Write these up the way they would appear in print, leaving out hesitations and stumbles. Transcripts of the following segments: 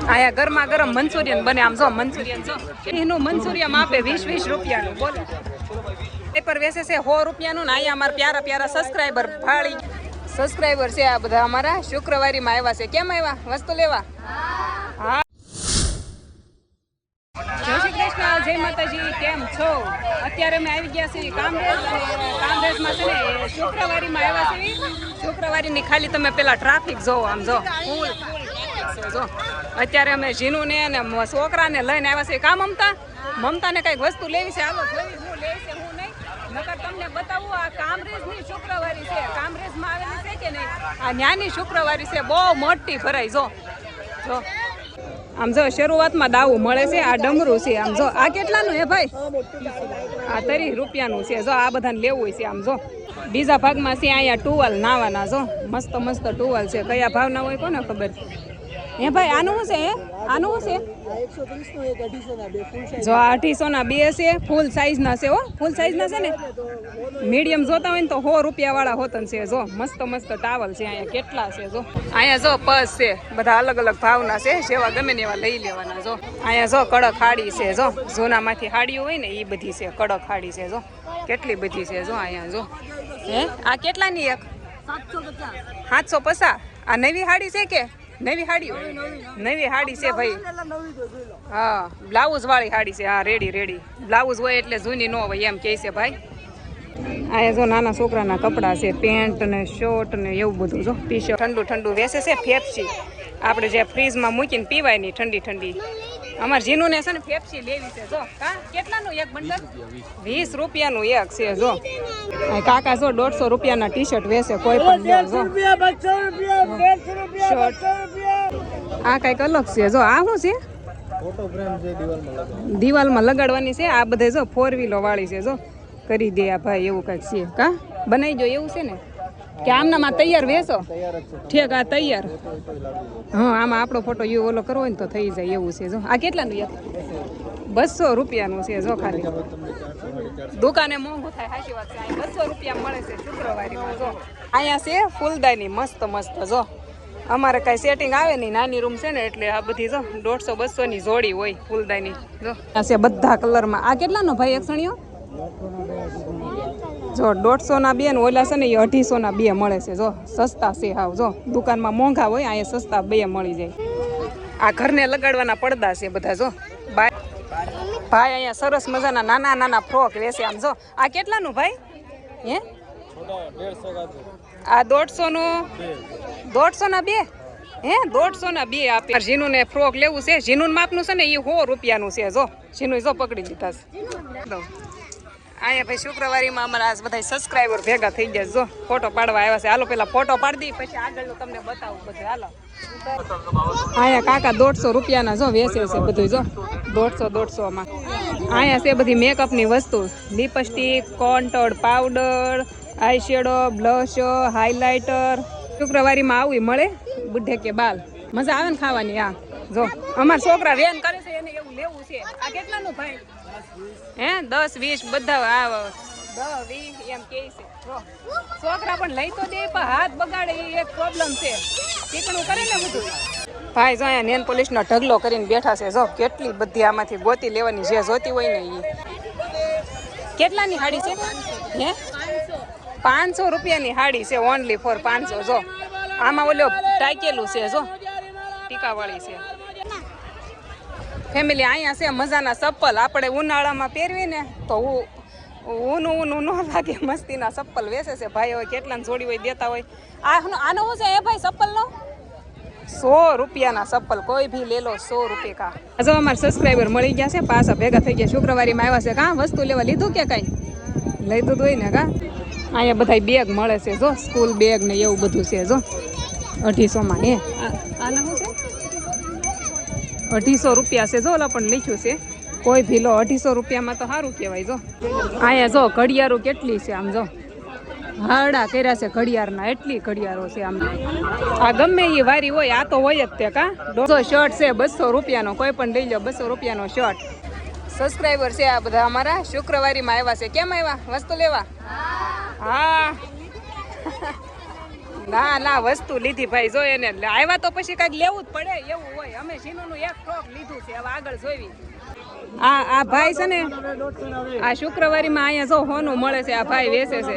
આયા ગરમા ગરમ મંચુરિયન બને. આમ જો મંચુરિયન જો એનું મંચુરિયન આપે 20-20 રૂપિયાનું. બોલો પેપર વેસે છે 100 રૂપિયાનું. ને અહીંયા અમારા પ્યારા પ્યારા સબસ્ક્રાઈબર છે આ બધા અમારા. શુક્રવારીમાં આવ્યા છે. કેમ આવ્યા વસ્તુ લેવા? હા. જય શ્રી કૃષ્ણ, જય માતાજી. કેમ છો? અત્યારે અમે આવી ગયા છીએ કામરેજમાં છે ને શુક્રવારીમાં આવ્યા છીએ. શુક્રવારીની ખાલી તમે પેલા ટ્રાફિક જોવો. આમ જો ફૂલ જો અત્યારે અમે જીનુને અને છોકરાને લઈને આવ્યા છીએ. કા મમતાને કઈક વસ્તુ લેવી છે. હાલો જોઈ હું લેવી છે હું નહીં. નકર તમને બતાવું આ કામરેજની શુક્રવારી છે. કામરેજમાં આવેલી છે કે નહીં? આ ન્યાની શુક્રવારી છે. બહુ મોટી ભરાઈ જો આમ જો શરૂઆતમાં દાવું મળે છે. આ ડમરું છે. આમ જો આ કેટલાનું હે ભાઈ? આ 30 રૂપિયાનું છે. જો આ બધાને લેવું છે. આમ જો બીજા ભાગમાં છે અહીંયા ટુવાલ નાવાના. જો મસ્ત મસ્ત ટુવાલ છે. કયા ભાવના હોય કોને ખબર? હે ભાઈ આનું શું છે? આનું શું છે? જો 250 ના બે છે. ફૂલ સાઈઝ ના છે. હો ફૂલ સાઈઝ ના છે ને. મીડિયમ જોતા હોય ને તો 100 રૂપિયા વાળા હોતન છે. જો મસ્ત મસ્ત ટાવલ છે. અહીંયા કેટલા છે જો. અહીંયા જો પર્સ છે. બધા અલગ અલગ ભાવના છે. જેવા ગમે ને એવા લઈ લેવાના. જો અહીંયા જો કડક હાડી છે. જો જૂનામાંથી હાડીઓ હોય ને એ બધી છે. કડક હાડી છે. જો કેટલી બધી છે. જો અહીંયા જો હે આ કેટલાની એક? 750. આ નવી હાડી છે કે? નવી હાડી છે ભાઈ. હા બ્લાઉઝ વાળી હાડી છે. હા રેડી બ્લાઉઝ હોય એટલે જૂની ન હોય એમ કે છે ભાઈ. આ જો નાના છોકરાના કપડા છે. પેન્ટ ને શર્ટ ને એવું બધું. જો ટી શર્ટ ઠંડુ વેસે છે. ફેફસી આપણે જે ફ્રીજમાં મૂકીને પીવાય ની ઠંડી. અમાર જીનુને છે ને ફેફસી લેવી છે. જો કેટલાનું એક બંડલ? 20 રૂપિયાનું એક છે. જો કાકા જો 150 રૂપિયાના ટી શર્ટ વેસે. કોઈ પણ આ કઈક અલગ છે. જો આ શું છે? દિવાલમાં લગાડવાની છે. આ બધે જો 4 વ્હીલો વાળી છે. જો કરી દે આ ભાઈ એવું કઈક છે. કા બનાવી જો એવું છે ને કે આમનામાં તૈયાર વેસો? ઠેક આ તૈયાર. હા આમાં આપણો ફોટો યુ ઓલો કરવો ને તો થઈ જાય એવું છે. જો આ કેટલાનું એક? 200 રૂપિયાનું છે. જો ખાલી દુકાને મોંઘું થાય. સાચી વાત છે. 200 રૂપિયા મળે છે શુક્રવારીમાં. જો અહીંયા છે ફૂલદાની મસ્ત જો અમારે કઈ સેટિંગ આવે નહીં. નાની રૂમ છે ને એટલે આ બધી જો 150-200 ની જોડી હોય ફૂલદાની. જો આ છે બધા કલરમાં. આ કેટલાનો ભાઈ એક સણિયો? જો 150 ના બે ને ઓલા છે ને એ 250 ના બે મળે છે. જો સસ્તા છે હાવ. જો દુકાનમાં મોંઘા હોય અહીંયા સસ્તા બે મળી જાય. આ ઘરને લગાડવાના પડદા છે બધા. જો ભાઈ અહીંયા સરસ મજાના નાના ફ્રોક વેસે. આમ જો આ કેટલાનું ભાઈ? હે આ 150 નું 150 ના બે? હે 150 ના બે આપે. જીનું ને ફ્રોક લેવું છે. જીનું માપનું છે ને એ 100 રૂપિયાનું છે. જો જીનું જો પકડી લીધા છે. અહીંયા ભાઈ શુક્રવારીમાં અમારા આજ બધા સબસ્ક્રાઈબર ભેગા થઈ ગયા. જો ફોટો પાડવા આવ્યા છે. હાલો પેલા ફોટો પાડી દી પછી આગળનું તમને બતાવું બધું. હાલો અહીંયા કાકા 150 રૂપિયાના જો વેસે છે બધું. જો 150 માં અહીંયા છે બધી મેકઅપની વસ્તુ. Lipstick, contour powder, eye shadow, blush, highlighter. શુક્રવારીમાં આવું મળે. બુઢે કે બાલ મજા આવે ને ખાવાની. આ જો અમારા છોકરા વેન કરે છે એને એવું લેવું છે. આ કેટલાનું ભાઈ? હે 10-20 બધા 10-20 એમ કે છે. છોકરા પણ લઈ તો દે પણ હાથ બગાડે એ એક પ્રોબ્લેમ છે. ટીકણું કરે ને બધું. ભાઈ જો અહીંયા નેન પોલિશનો ઢગલો કરીને બેઠા છે. જો કેટલી બધી આમાંથી ગોતી લેવાની જે જોતી હોય ને એ. કેટલાની હાડી છે? હે 500 રૂપિયાની હાડી છે. Only for 500. જો આમાં ઓલો ટાકેલું છે. જો ટીકાવાળી છે. ફેમિલી અહીંયા છે મજાના ચપ્પલ. આપણે ઉનાળામાં પહેરવી ને તો ઊનું ન લાગે. મસ્તીના ચપ્પલ વેસે છે ભાઈ. હોય કેટલા જોડી હોય દેતા હોય. આનો શું છે એ ભાઈ ચપ્પલનો? 100 રૂપિયાના ચપ્પલ. કોઈ ભી લે લો 100 રૂપિયા કા. જો અમારા સબસ્ક્રાઈબર મળી ગયા છે. પાછા ભેગા થઈ ગયા. શુક્રવારીમાં આવ્યા છે. કા વસ્તુ લેવા લીધું કે કઈ લઈ દીધું હોય ને? કા અહીંયા બધા બેગ મળે છે. જો સ્કૂલ બેગ ને એવું બધું છે. જો 250 માં. હે આના શું છે? 250 રૂપિયા છે. જો ઓલા પણ લખ્યું છે કોઈ ભીલો 250 રૂપિયામાં તો સારું કહેવાય. જો અહીંયા જો ઘડિયાળો કેટલી છે. આમ જો હાડા કર્યા છે ઘડિયાળના. એટલી ઘડિયાળો છે. આમ આ ગમે એ વારી હોય આ તો હોય જ તે. કા 150 શર્ટ છે 200 રૂપિયાનો. કોઈ પણ લઈ લો 200 રૂપિયાનો શર્ટ. સબસ્ક્રાઈબર છે આ બધા અમારા. શુક્રવારીમાં આવ્યા છે. કેમ આવ્યા વસ્તુ લેવા? હા ના ના વસ્તુ લીધી ભાઈ જો એને આવ્યા તો પછી કઈક લેવું જ પડે એવું હોય. અમે જીનુનું એક ફ્રોક લીધું છે, હવે આગળ જોઈ. આ ભાઈ છે ને આ શુક્રવારીમાં અહીંયા જો હોનું મળે છે. આ ભાઈ વેચે છે.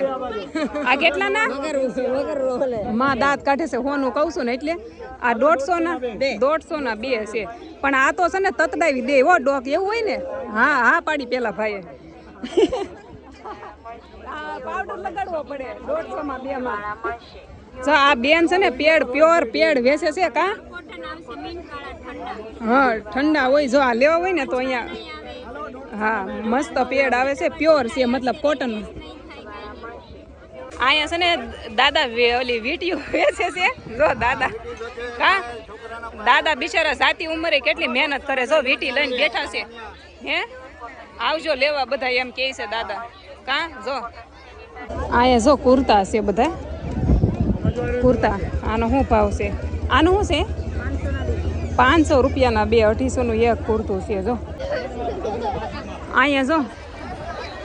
આ કેટલા ના માં દાંત કાઢે છે હોનું કહું છું ને, એટલે આ 150 ના 2 છે. પણ આ તો છે ને તતડાવી દે હો ડોક, એવું હોય ને. હા પાડી પેલા ભાઈએ પાવડર લગાડવો પડે 150 માં 2 માં. જો આ બેન છે ને પેડ પ્યોર પેડ વેચે છે. કા હા ઠંડા હોય. જો આ લેવા હોય ને તો અહીંયા હા મસ્ત પેડ આવે છે, પ્યોર છે, મતલબ કોટન. અહીંયા છે ને દાદા ઓલી વીટીયું વેચે છે. જો દાદા દાદા બિચારા જાતી ઉંમરે કેટલી મહેનત કરે. જો વીટી લઈને બેઠા છે. હે આવજો લેવા બધા એમ કહે છે દાદા. કા જો અહીંયા જો કુર્તા છે બધા કુર્તા. આનો શું ભાવ છે? આનું શું છે? 500 રૂપિયાના 2, 250 નું એક કુર્તું છે. જો અહીંયા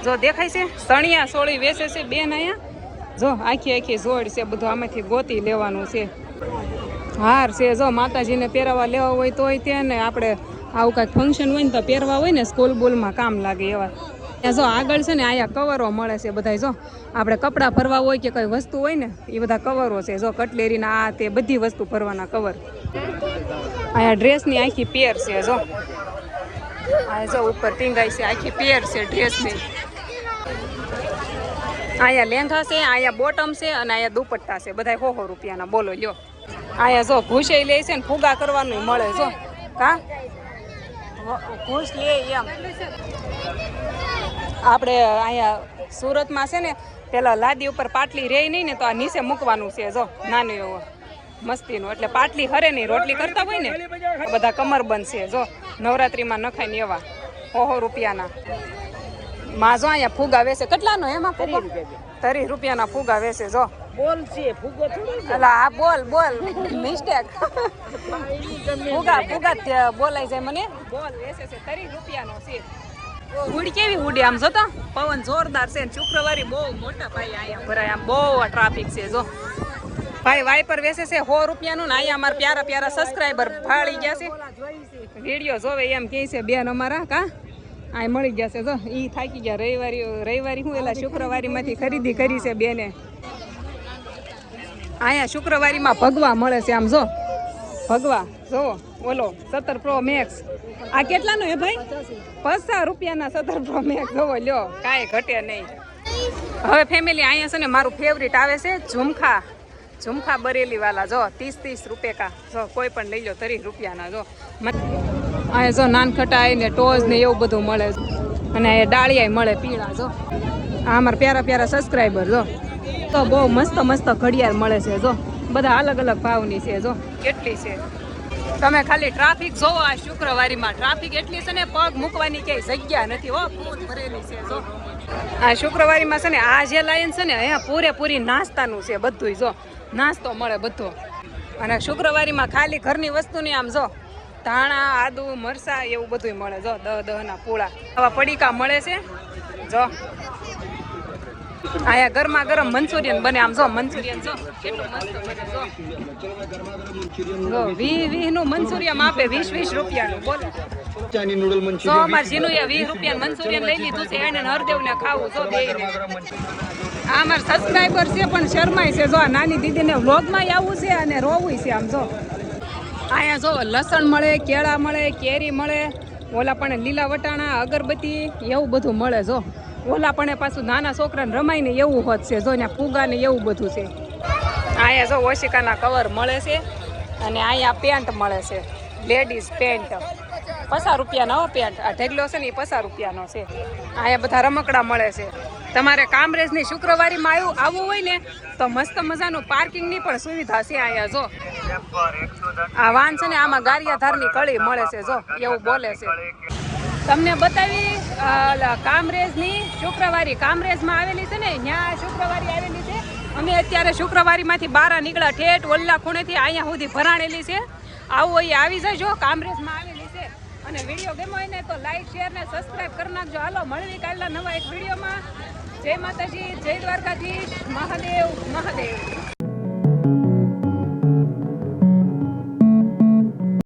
જો દેખાય છે સણિયા સોળી વેચે છે બેન. અહીંયા જો આખી જોડ છે બધું, આમાંથી ગોતી લેવાનું છે. હાર છે જો માતાજીને પહેરાવા લેવા હોય તોય ત્યાં ને આપણે આવું કાંઈક ફંક્શન હોય ને તો પહેરવા હોય ને સ્કૂલ બોલમાં કામ લાગે એવા. ત્યાં જો આગળ છે ને અહીંયા કવરો મળે છે બધા. જો આપણે કપડાં ભરવા હોય કે કઈ વસ્તુ હોય ને એ બધા કવરો છે. જો કટલેરીના આ તે બધી વસ્તુ ભરવાના કવર. અહીંયા ડ્રેસની આખી પેર છે. જો આ જો ઉપર ટીંગાઈ છે, આખી પેર છે ડ્રેસની. અહીંયા લેંઘા છે, અહીંયા બોટમ છે અને અહીંયા દુપટ્ટા છે. બધા 100 રૂપિયાના. બોલો લ્યો. અહીંયા જો ઘૂસે લે છે ને ફુગા કરવાનું મળે. જો કા ઘૂસ લે એમ. આપણે અહીંયા સુરતમાં છે ને પેલા લાદી ઉપર પાટલી રહે નહીં ને તો આ નીચે મૂકવાનું છે. જો નાનું એવું મસ્તીનું, એટલે પાટલી હરે નહીં. રોટલી કરતા હોય ને બધા કમરબંધ છે. જો નવરાત્રીમાં નખાય ને એવા 100 રૂપિયાના. માં જો અહીંયા ફુગા વેચે. કેટલાનો એમાં? 30 રૂપિયાના ફુગા વેચે. જો બોલ છે ફુગો થોડો. આ બોલ મિસ્ટેક. ફુગા બોલાય જાય મને. બોલ વેચે છે 30 રૂપિયાનો છે. ઉડી કેવી ઉડી આમ જો તો પવન જોરદાર છે. શુક્રવારી બહુ મોટા ભાઈ અહીંયા ભરાય. આમ બહુ ટ્રાફિક છે. જો ભાઈ વાઇપર વેચે છે 100 રૂપિયાનું ને અહીંયા અમારા પ્યારા સબસ્ક્રાઈબર ફાળી ગયા છે. વિડીયો જોવે એમ કહે છે બેન અમારા. કા આ મળી ગયા છે. જો ઈ થાકી ગયા. રવિવારી હું એલા શુક્રવારીમાંથી ખરીદી કરી છે બેને. અહીંયા શુક્રવારીમાં ભગવા મળે છે. આમ જો ભગવા જો ઓલો 17 Pro Max. આ કેટલાનો હે ભાઈ? 50 રૂપિયાના 17 Pro Max. જોવો લ્યો કાંઈ ઘટે નહીં. હવે ફેમિલી અહીંયા છે ને મારું ફેવરિટ આવે છે ઝુમખા બરેલી વાલા. જો 30 રૂપિયા કા. જો કોઈ પણ લઈ લો 30 રૂપિયાના. જો અહીંયા જો નાનખટાઈ ને ટોઝ ને એવું બધું મળે. અને અહીંયા ડાળિયા મળે પીળા. જો આ અમારા પ્યારા સબસ્ક્રાઈબર. જો તો બહુ મસ્ત ઘડિયાળ મળે છે. જો બધા અલગ ભાવની છે. જો કેટલી છે. તમે ખાલી ટ્રાફિક જોવો. આ શુક્રવારીમાં ટ્રાફિક એટલી છે ને પગ મૂકવાની ક્યાંય જગ્યા નથી. હો ફૂલ ભરેલી છે. જો આ શુક્રવારીમાં છે ને આ જે લાઈન છે ને અહીંયા પૂરેપૂરી નાસ્તાનું છે બધું. જો નાસ્તો મળે બધો. અને શુક્રવારીમાં ખાલી ઘરની વસ્તુની આમ જો ધાણા આદુ મરસા એવું બધું મળે. જો 10 પૂળા આવા પડીકા મળે છે. જો અહીંયા ગરમા ગરમ મંચુરિયન બને. આમ જો મંચુરિયન જો કેટલું મસ્ત બને. જો 20 નું મંચુરિયન આપે 20 રૂપિયાનું. બોલો ચાની નૂડલ મંચુરિયન. જો અમાર જીનું 20 રૂપિયાનું મંચુરિયન લઈ લીધું છે. એને હરદેવ ને ખાવું. જો બેયને આ અમાર સબસ્ક્રાઇબર છે પણ શરમાય છે. જો આ નાની દીદીને વ્લોગમાં આવવું છે અને રોવું છે. આમ જો અહીંયા જો લસણ મળે, કેળા મળે, કેરી મળે, ઓલા પણ લીલા વટાણા, અગરબત્તી એવું બધું મળે. જો ઓલા પણ પાછું નાના છોકરાને રમાય ને એવું હોત છે. જો ત્યાં ફુગા ને એવું બધું છે. અહીંયા જો ઓશિકાના કવર મળે છે. અને અહીંયા પેન્ટ મળે છે. લેડીઝ પેન્ટ 50 રૂપિયાનો પેન્ટ. આ ઢગલો છે ને એ 50 રૂપિયાનો છે. અહીંયા બધા રમકડા મળે છે. તમારે કામરેજની શુક્રવારીમાં આવવું હોય ને તો મસ્ત મજાનું પાર્કિંગની પણ સુવિધા છે અહીંયા. જો આ વાન છે ને આમાં ગારિયાધારની કળી મળે છે. જો એવું બોલે છે. તમને બતાવી કામરેજની શુક્રવારી. કામરેજમાં આવેલી છે ને ત્યાં શુક્રવારી આવેલી છે. અમે અત્યારે શુક્રવારીમાંથી બહાર નીકળ્યા. ઠેઠ ઓલ્લા ખૂણેથી અહીંયા સુધી ભરાણેલી છે. આવું અહીં આવી જજો. કામરેજમાં આવેલી છે. અને વિડીયો ગમ્યો હોય ને તો લાઈક શેર ને સબસ્ક્રાઈબ કરી નાખજો. હાલો મળવી કાલના નવા એક વિડીયોમાં. જય માતાજી, જય દ્વારકાધીશ, મહાદેવ મહાદેવ.